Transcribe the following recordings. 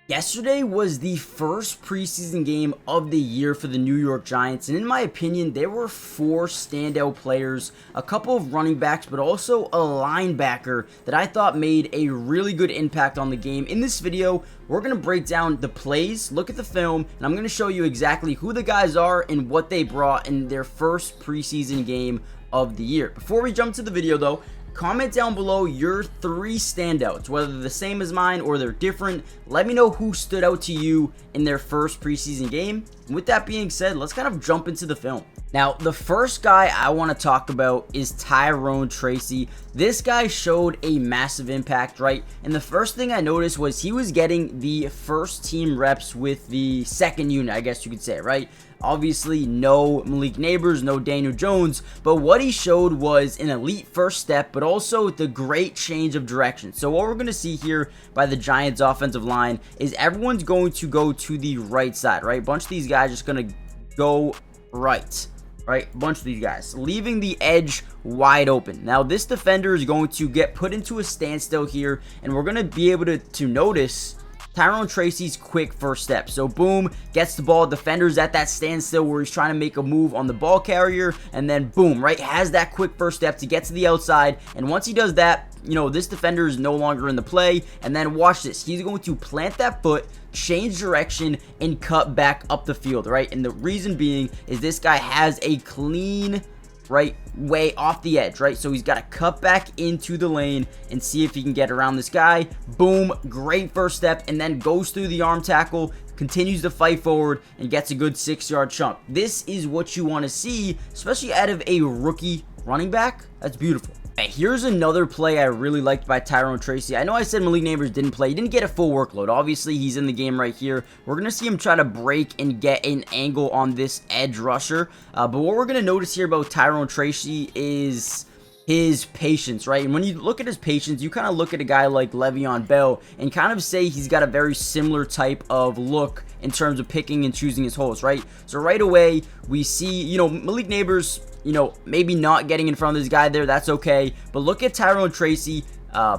Yesterday was the first preseason game of the year for the New York Giants, and in my opinion, there were four standout players, a couple of running backs, but also a linebacker that I thought made a really good impact on the game. In this video, we're going to break down the plays, look at the film, and I'm going to show you exactly who the guys are and what they brought in their first preseason game of the year. Before we jump to the video though, comment down below your three standouts, whether they're the same as mine or they're different. Let me know who stood out to you in their first preseason game. And with that being said, let's kind of jump into the film. Now, the first guy I want to talk about is Dyontae. This guy showed a massive impact, right? And the first thing I noticed was he was getting the first team reps with the second unit, I guess you could say, right? Obviously, no Malik Neighbors, no Daniel Jones, but what he showed was an elite first step, but also the great change of direction. So what we're going to see here by the Giants offensive line is everyone's going to go to the right side, right? A bunch of these guys just going to go right. Right, a bunch of these guys, leaving the edge wide open. Now, this defender is going to get put into a standstill here, and we're going to be able to notice Dyontae's quick first step. So boom, gets the ball, defender's at that standstill where he's trying to make a move on the ball carrier, and then boom, right, has that quick first step to get to the outside. And once he does that, you know, this defender is no longer in the play. And then watch this, he's going to plant that foot, change direction, and cut back up the field, right? And the reason being is this guy has a clean right way off the edge, right? So he's got to cut back into the lane and see if he can get around this guy. Boom, great first step, and then goes through the arm tackle, continues to fight forward, and gets a good 6-yard chunk. This is what you want to see, especially out of a rookie running back. That's beautiful. Hey, here's another play I really liked by Dyontae. I know I said Malik Neighbors didn't play. He didn't get a full workload. Obviously, he's in the game right here. We're going to see him try to break and get an angle on this edge rusher. But what we're going to notice here about Dyontae is his patience, right? And when you look at his patience, you kind of look at a guy like Le'Veon Bell and kind of say he's got a very similar type of look in terms of picking and choosing his holes, right? So right away, we see, you know, Malik Neighbors, you know, maybe not getting in front of this guy there, that's okay. But look at Dyontae,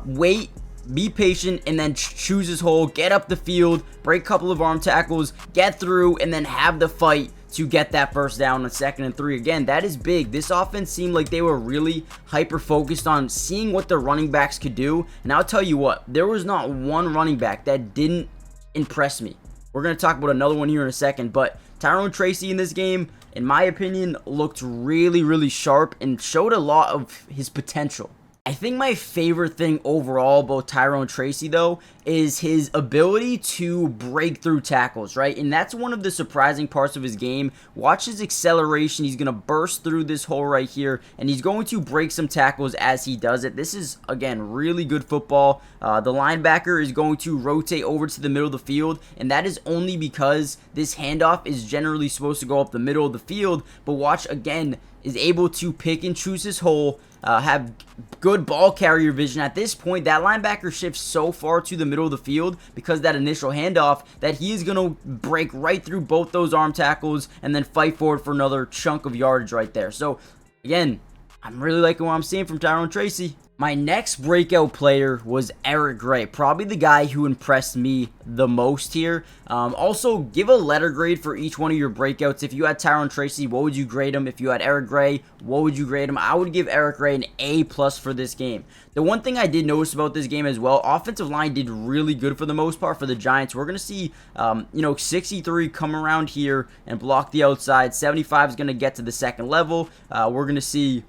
wait, be patient, and then choose his hole, get up the field, break a couple of arm tackles, get through, and then have the fight to get that first down on 2nd and 3. Again, that is big. This offense seemed like they were really hyper focused on seeing what the running backs could do. And I'll tell you what, there was not one running back that didn't impress me. We're going to talk about another one here in a second, but Dyontae in this game, in my opinion, looked really, really sharp and showed a lot of his potential. I think my favorite thing overall about Dyontae though is his ability to break through tackles, right? And that's one of the surprising parts of his game. Watch his acceleration. He's going to burst through this hole right here, and he's going to break some tackles as he does it. This is, again, really good football. The linebacker is going to rotate over to the middle of the field, and that is only because this handoff is generally supposed to go up the middle of the field. But watch, again, is able to pick and choose his hole, have good ball carrier vision. At this point, that linebacker shifts so far to the middle of the field because that initial handoff that he is going to break right through both those arm tackles and then fight forward for another chunk of yardage right there. So, again, I'm really liking what I'm seeing from Dyontae. My next breakout player was Eric Gray, probably the guy who impressed me the most here. Also, give a letter grade for each one of your breakouts. If you had Dyontae, what would you grade him? If you had Eric Gray, what would you grade him? I would give Eric Gray an A+ for this game. The one thing I did notice about this game as well, offensive line did really good for the most part for the Giants. We're going to see, you know, 63 come around here and block the outside. 75 is going to get to the second level. We're going to see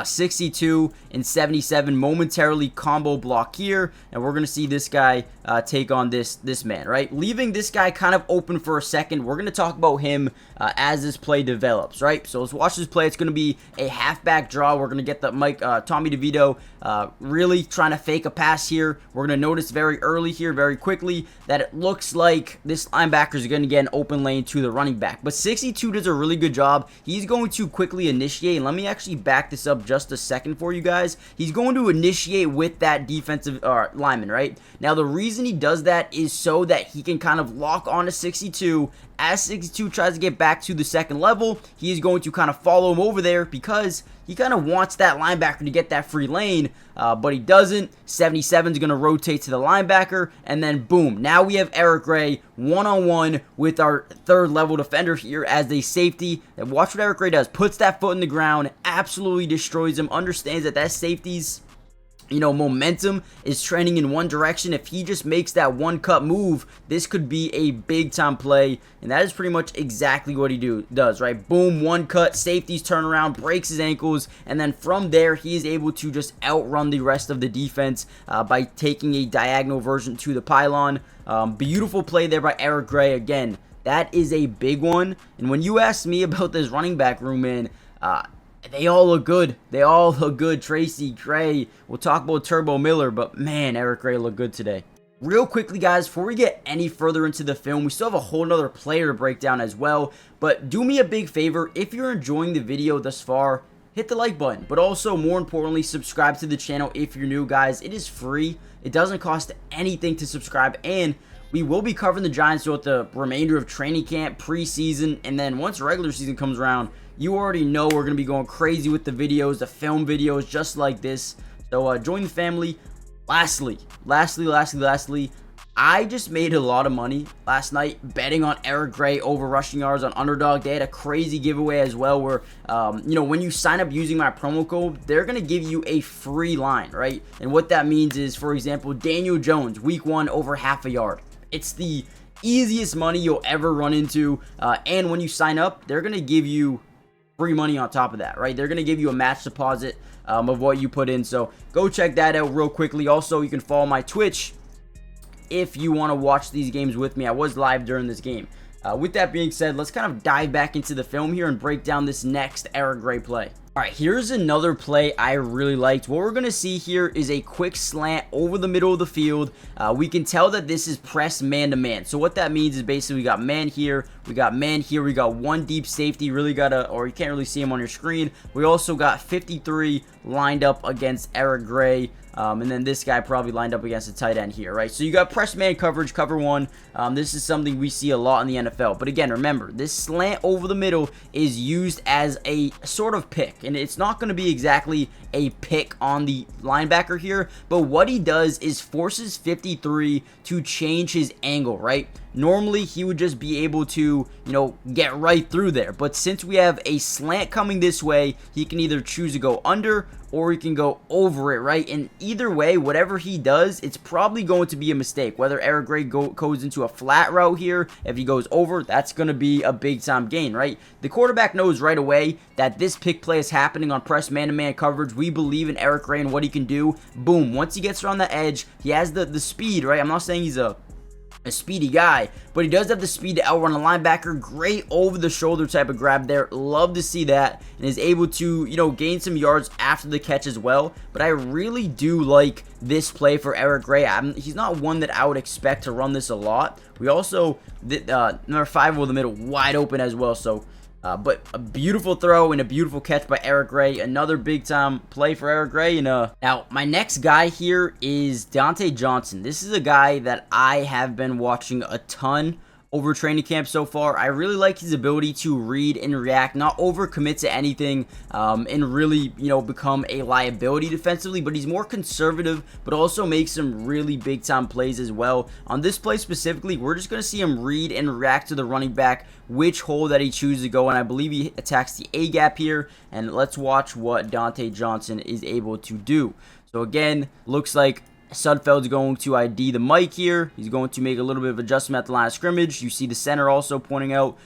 62 and 77 momentarily combo block here, and we're gonna see this guy take on this man, right? Leaving this guy kind of open for a second. We're gonna talk about him as this play develops, right? So let's watch this play. It's gonna be a halfback draw. We're gonna get the Tommy DeVito really trying to fake a pass here. We're gonna notice very early here, very quickly, that it looks like this linebacker is gonna get an open lane to the running back, but 62 does a really good job. He's going to quickly initiate, and let me actually back this up just a second for you guys. He's going to initiate with that defensive lineman, right? Now, the reason reason he does that is so that he can kind of lock on to 62. As 62 tries to get back to the second level, he is going to kind of follow him over there because he kind of wants that linebacker to get that free lane, but he doesn't. 77 is going to rotate to the linebacker, and then boom, now we have Eric Gray one-on-one with our third level defender here as a safety. And watch what Eric Gray does. Puts that foot in the ground, absolutely destroys him, understands that safety's momentum is trending in one direction. If he just makes that one cut move, this could be a big time play, and that is pretty much exactly what he does, right? Boom, one cut, safety's turn around, breaks his ankles, and then from there, he is able to just outrun the rest of the defense by taking a diagonal version to the pylon. Beautiful play there by Eric Gray. Again, that is a big one, and when you ask me about this running back room, man, they all look good. They all look good. Tracy, Gray. We'll talk about Turbo Miller, but man, Eric Gray looked good today. Real quickly, guys, before we get any further into the film, we still have a whole nother player to break down as well. But do me a big favor, if you're enjoying the video thus far, hit the like button. But also, more importantly, subscribe to the channel if you're new, guys. It is free. It doesn't cost anything to subscribe, and we will be covering the Giants throughout the remainder of training camp, preseason, and then once regular season comes around, you already know we're going to be going crazy with the videos, the film videos, just like this. So join the family. Lastly, I just made a lot of money last night betting on Eric Gray over rushing yards on Underdog. They had a crazy giveaway as well where, when you sign up using my promo code, they're going to give you a free line, right? And what that means is, for example, Daniel Jones, week 1, over half a yard. It's the easiest money you'll ever run into. And when you sign up, they're going to give you free money on top of that, right? They're going to give you a match deposit of what you put in. So go check that out real quickly. Also, you can follow my Twitch if you want to watch these games with me. I was live during this game. With that being said, let's kind of dive back into the film here and break down this next Eric Gray play. All right, here's another play I really liked. What we're going to see here is a quick slant over the middle of the field. We can tell that this is press man-to-man. So what that means is basically we got man here, we got man here, we got one deep safety, really got or you can't really see him on your screen. We also got 53 lined up against Eric Gray. And then this guy probably lined up against a tight end here, right? So you got press man coverage, cover one. This is something we see a lot in the NFL. But again, remember, this slant over the middle is used as a sort of pick. And it's not going to be exactly a pick on the linebacker here. But what he does is forces 53 to change his angle, right? Normally, he would just be able to, get right through there. But since we have a slant coming this way, he can either choose to go under or he can go over it, right? And either way, whatever he does, it's probably going to be a mistake. Whether Eric Gray goes into a flat route here, if he goes over, that's going to be a big-time gain, right? The quarterback knows right away that this pick play is happening on press man-to-man coverage. We believe in Eric Gray and what he can do. Boom. Once he gets around the edge, he has the speed, right? I'm not saying he's a speedy guy, but he does have the speed to outrun a linebacker. Great over-the-shoulder type of grab there. Love to see that, and is able to, gain some yards after the catch as well. But I really do like this play for Eric Gray. He's not one that I would expect to run this a lot. We also, number 5 over the middle, wide open as well, so but a beautiful throw and a beautiful catch by Eric Gray. Another big-time play for Eric Gray. And now, my next guy here is Dyontae Johnson. This is a guy that I have been watching a ton over training camp so far. I really like his ability to read and react, not overcommit to anything, and really, become a liability defensively, but he's more conservative, but also makes some really big time plays as well. On this play specifically, we're just going to see him read and react to the running back, which hole that he chooses to go, and I believe he attacks the A gap here, and let's watch what Dyontae Johnson is able to do. So again, looks like Sudfeld's going to ID the mic here. He's going to make a little bit of adjustment at the line of scrimmage. You see the center also pointing out,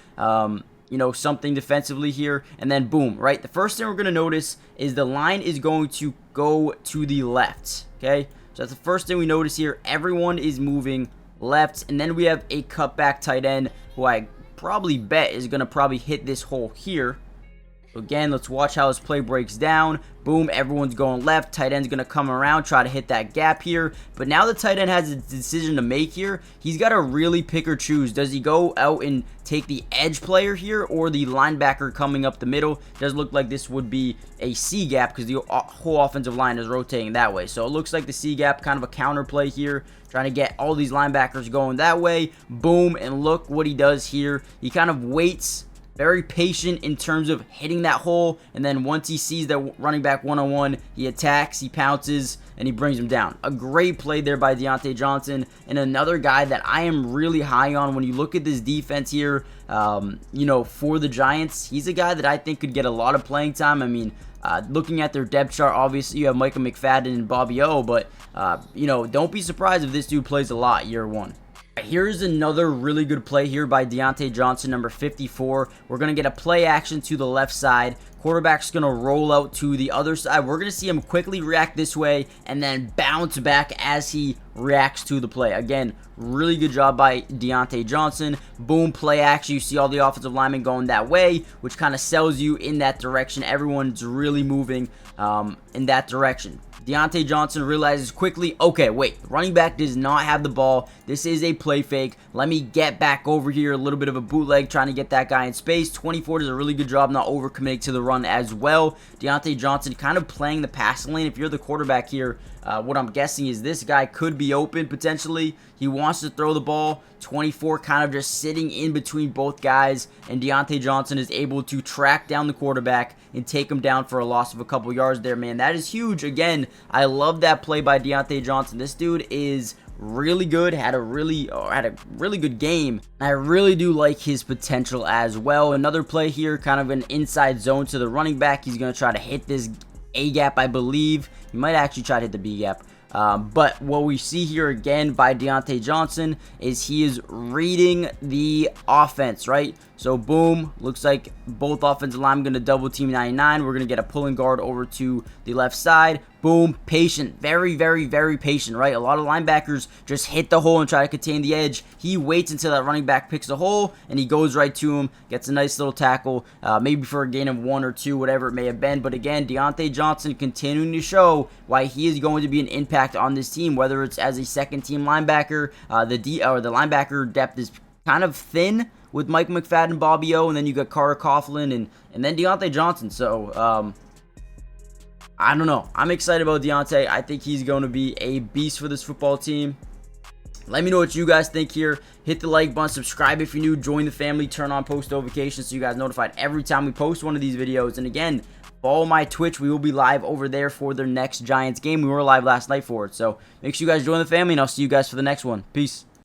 something defensively here. And then boom, right? The first thing we're going to notice is the line is going to go to the left, okay? So that's the first thing we notice here. Everyone is moving left. And then we have a cutback tight end who I probably bet is going to probably hit this hole here. So again, let's watch how his play breaks down. Boom, everyone's going left. Tight end's going to come around, try to hit that gap here. But now the tight end has a decision to make here. He's got to really pick or choose. Does he go out and take the edge player here or the linebacker coming up the middle? Does look like this would be a C gap because the whole offensive line is rotating that way. So it looks like the C gap, kind of a counter play here, trying to get all these linebackers going that way. Boom, and look what he does here. He kind of waits, very patient in terms of hitting that hole, and then once he sees that running back one-on-one, he attacks, he pounces, and he brings him down. A great play there by Dyontae Johnson, and another guy that I am really high on when you look at this defense here, for the Giants. He's a guy that I think could get a lot of playing time. I mean, looking at their depth chart, obviously you have Micah McFadden and Bobby O, but, don't be surprised if this dude plays a lot year one. Here's another really good play here by Dyontae Johnson, number 54. We're going to get a play action to the left side. Quarterback's going to roll out to the other side. We're going to see him quickly react this way and then bounce back as he reacts to the play. Again, really good job by Dyontae Johnson. Boom, play action. You see all the offensive linemen going that way, which kind of sells you in that direction. Everyone's really moving in that direction. Dyontae Johnson realizes quickly, okay, wait, running back does not have the ball. This is a play fake. Let me get back over here. A little bit of a bootleg, trying to get that guy in space. 24 does a really good job not overcommitting to the run as well. Dyontae Johnson kind of playing the passing lane. If you're the quarterback here, what I'm guessing is this guy could be open potentially. He wants to throw the ball. 24 kind of just sitting in between both guys, and Dyontae Johnson is able to track down the quarterback and take him down for a loss of a couple yards there, man. That is huge. Again, I love that play by Dyontae Johnson. This dude is really good, had a really good game. I really do like his potential as well. Another play here, kind of an inside zone to the running back. He's going to try to hit this A gap, I believe. He might actually try to hit the B gap. But what we see here again by Dyontae Johnson is he is reading the offense, right? So boom, looks like both offensive linemen going to double team 99. We're going to get a pulling guard over to the left side. Boom, patient, very, very, very patient, right? A lot of linebackers just hit the hole and try to contain the edge. He waits until that running back picks the hole, and he goes right to him, gets a nice little tackle, maybe for a gain of 1 or 2, whatever it may have been. But again, Dyontae Johnson continuing to show why he is going to be an impact on this team, whether it's as a second-team linebacker. The linebacker depth is kind of thin with Mike McFadden, Bobby O, and then you got Carter Coughlin and then Dyontae Johnson. So, I don't know. I'm excited about Dyontae. I think he's going to be a beast for this football team. Let me know what you guys think here. Hit the like button, subscribe if you're new, join the family, turn on post notifications so you guys are notified every time we post one of these videos. And again, follow my Twitch. We will be live over there for their next Giants game. We were live last night for it. So make sure you guys join the family, and I'll see you guys for the next one. Peace.